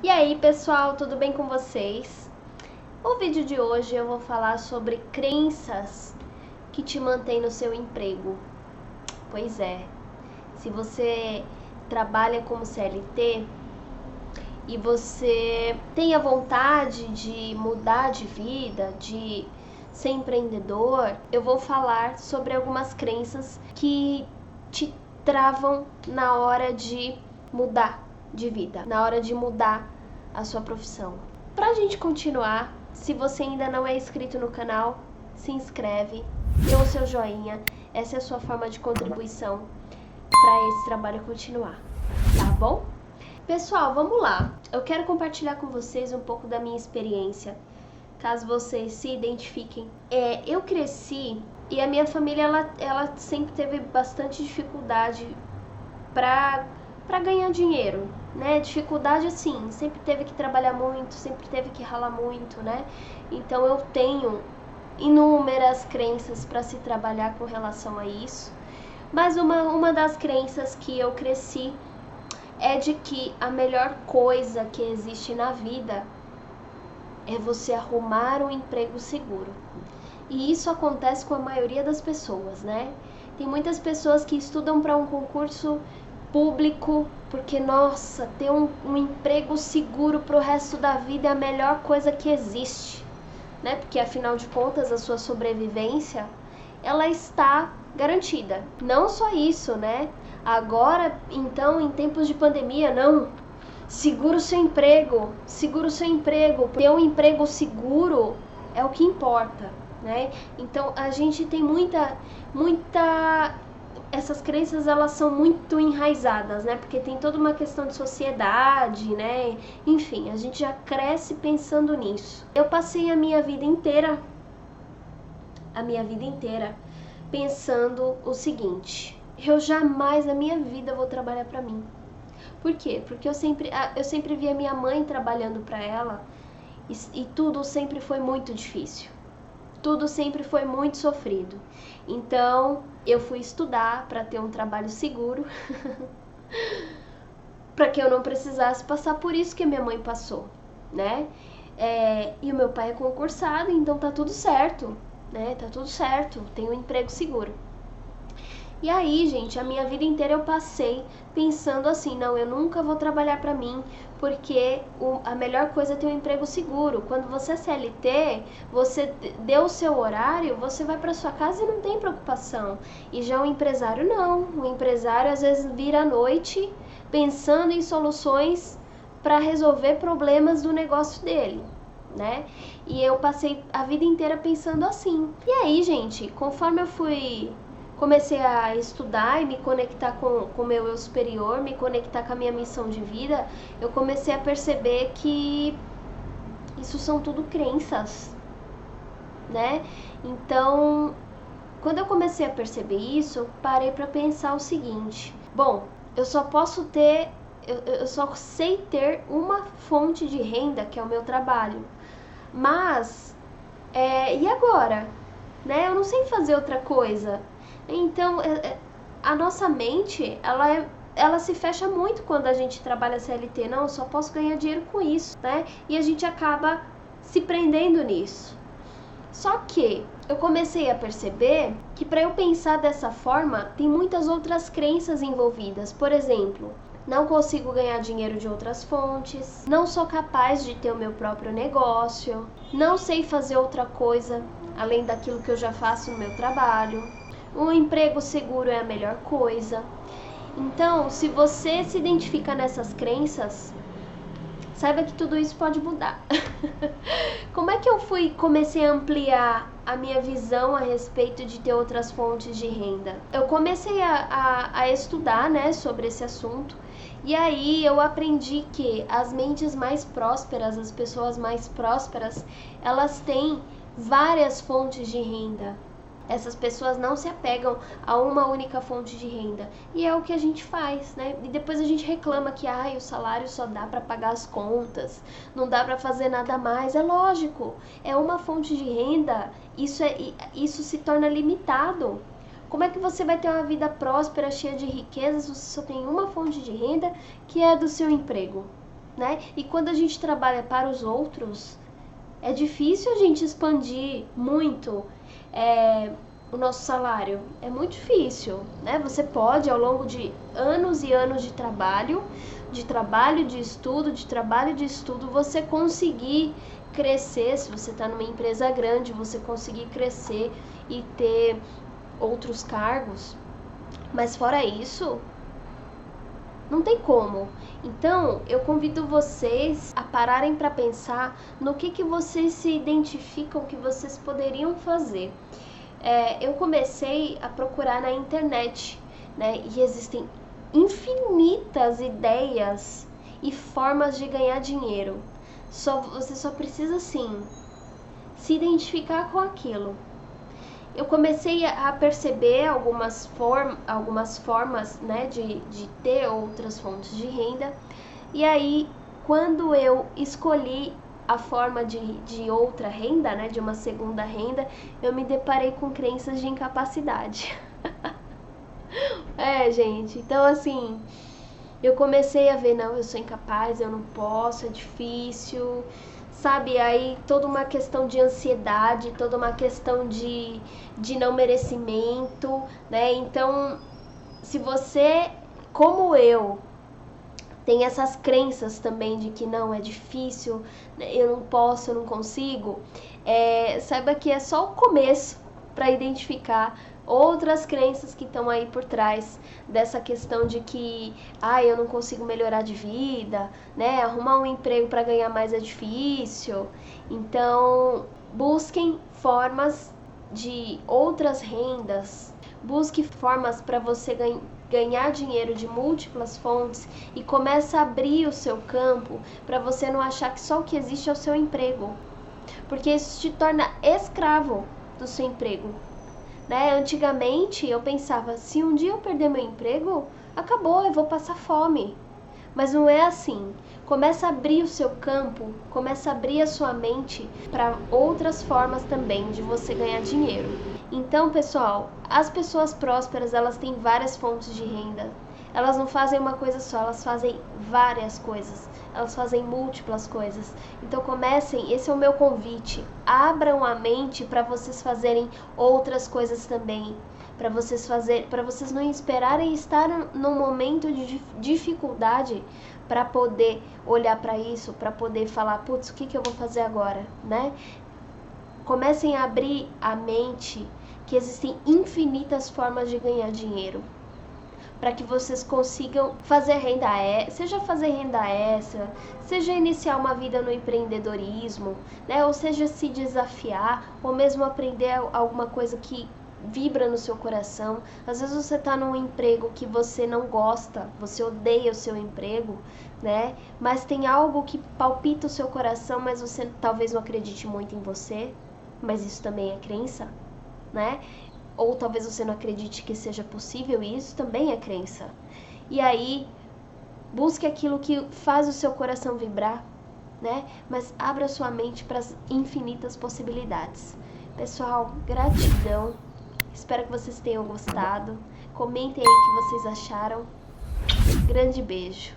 E aí pessoal, tudo bem com vocês? O vídeo de hoje eu vou falar sobre crenças que te mantêm no seu emprego. Pois é, se você trabalha como CLT e você tem a vontade de mudar de vida, de ser empreendedor, eu vou falar sobre algumas crenças que te travam na hora de mudar de vida, na hora de mudar a sua profissão. Pra gente continuar, se você ainda não é inscrito no canal, se inscreve, dê o seu joinha, essa é a sua forma de contribuição para esse trabalho continuar, tá bom? Pessoal, vamos lá. Eu quero compartilhar com vocês um pouco da minha experiência, caso vocês se identifiquem. Eu cresci e a minha família ela sempre teve bastante dificuldade para ganhar dinheiro, né? Dificuldade assim, sempre teve que trabalhar muito, sempre teve que ralar muito, né? Então eu tenho inúmeras crenças para se trabalhar com relação a isso. Mas uma das crenças que eu cresci é de que a melhor coisa que existe na vida é você arrumar um emprego seguro. E isso acontece com a maioria das pessoas, né? Tem muitas pessoas que estudam para um concurso público porque, nossa, ter um emprego seguro pro resto da vida é a melhor coisa que existe, né? Porque, afinal de contas, a sua sobrevivência, ela está garantida. Não só isso, né? Agora, então, em tempos de pandemia, não. Segura o seu emprego, segura o seu emprego. Ter um emprego seguro é o que importa, né? Então, a gente tem muita... Essas crenças, elas são muito enraizadas, né? Porque tem toda uma questão de sociedade, né? Enfim, a gente já cresce pensando nisso. Eu passei a minha vida inteira pensando o seguinte: eu jamais na minha vida vou trabalhar pra mim. Por quê? Porque eu sempre vi a minha mãe trabalhando pra ela e tudo sempre foi muito difícil. Tudo sempre foi muito sofrido. Então, eu fui estudar para ter um trabalho seguro, para que eu não precisasse passar por isso que a minha mãe passou, né? E o meu pai é concursado, então tá tudo certo, né? Tá tudo certo, tenho um emprego seguro. E aí, gente, a minha vida inteira eu passei pensando assim, não, eu nunca vou trabalhar pra mim, porque a melhor coisa é ter um emprego seguro. Quando você é CLT, você deu o seu horário, você vai pra sua casa e não tem preocupação. E já o empresário não. O empresário às vezes vira à noite pensando em soluções para resolver problemas do negócio dele, né? E eu passei a vida inteira pensando assim. E aí, gente, conforme eu comecei a estudar e me conectar com o meu eu superior, me conectar com a minha missão de vida, eu comecei a perceber que isso são tudo crenças, né? Então, quando eu comecei a perceber isso, eu parei para pensar o seguinte: bom, eu só sei ter uma fonte de renda, que é o meu trabalho, mas e agora? Né? Eu não sei fazer outra coisa. Então, a nossa mente, ela se fecha muito quando a gente trabalha CLT. Não, eu só posso ganhar dinheiro com isso, né? E a gente acaba se prendendo nisso. Só que eu comecei a perceber que para eu pensar dessa forma, tem muitas outras crenças envolvidas. Por exemplo, não consigo ganhar dinheiro de outras fontes, não sou capaz de ter o meu próprio negócio, não sei fazer outra coisa além daquilo que eu já faço no meu trabalho. Um emprego seguro é a melhor coisa. Então, se você se identifica nessas crenças, saiba que tudo isso pode mudar. Como é que eu comecei a ampliar a minha visão a respeito de ter outras fontes de renda? Eu comecei a estudar, né, sobre esse assunto. E aí eu aprendi que as mentes mais prósperas, as pessoas mais prósperas, elas têm várias fontes de renda. Essas pessoas não se apegam a uma única fonte de renda. E é o que a gente faz, né? E depois a gente reclama que o salário só dá para pagar as contas, não dá para fazer nada mais. É lógico, é uma fonte de renda, isso se torna limitado. Como é que você vai ter uma vida próspera, cheia de riquezas, se você só tem uma fonte de renda, que é do seu emprego? né? E quando a gente trabalha para os outros, é difícil a gente expandir muito o nosso salário. É muito difícil, né? Você pode, ao longo de anos e anos de trabalho, de estudo, você conseguir crescer. Se você está numa empresa grande, você conseguir crescer e ter outros cargos. Mas fora isso, não tem como. Então, eu convido vocês a pararem para pensar no que vocês se identificam que vocês poderiam fazer. Eu comecei a procurar na internet, né? E existem infinitas ideias e formas de ganhar dinheiro. Você só precisa, sim, se identificar com aquilo. Eu comecei a perceber algumas formas, né, de ter outras fontes de renda. E aí, quando eu escolhi a forma de outra renda, né, de uma segunda renda, eu me deparei com crenças de incapacidade. Gente, então assim, eu comecei a ver, não, eu sou incapaz, eu não posso, é difícil, sabe? Aí toda uma questão de ansiedade, toda uma questão de não merecimento, né? Então, se você, como eu, tem essas crenças também de que não, é difícil, eu não posso, eu não consigo, saiba que é só o começo para identificar outras crenças que estão aí por trás dessa questão de que eu não consigo melhorar de vida, né? Arrumar um emprego para ganhar mais é difícil. Então, busquem formas de outras rendas, busque formas para você ganhar dinheiro de múltiplas fontes e começa a abrir o seu campo para você não achar que só o que existe é o seu emprego, porque isso te torna escravo do seu emprego, né? Antigamente eu pensava, se um dia eu perder meu emprego, acabou, eu vou passar fome. Mas não é assim. Começa a abrir o seu campo, começa a abrir a sua mente para outras formas também de você ganhar dinheiro. Então, pessoal, as pessoas prósperas, elas têm várias fontes de renda. Elas não fazem uma coisa só, elas fazem várias coisas. Elas fazem múltiplas coisas. Então comecem, esse é o meu convite. Abram a mente para vocês fazerem outras coisas também. Para vocês não esperarem estar num momento de dificuldade para poder olhar para isso, para poder falar, putz, o que eu vou fazer agora, né? Comecem a abrir a mente que existem infinitas formas de ganhar dinheiro, para que vocês consigam fazer renda extra, seja fazer renda extra, seja iniciar uma vida no empreendedorismo, né? Ou seja, se desafiar, ou mesmo aprender alguma coisa que vibra no seu coração. Às vezes você está num emprego que você não gosta, você odeia o seu emprego, né? Mas tem algo que palpita o seu coração, mas você talvez não acredite muito em você, mas isso também é crença, né? Ou talvez você não acredite que seja possível, e isso também é crença. E aí, busque aquilo que faz o seu coração vibrar, né? Mas abra sua mente para as infinitas possibilidades. Pessoal, gratidão. Espero que vocês tenham gostado. Comentem aí o que vocês acharam. Grande beijo.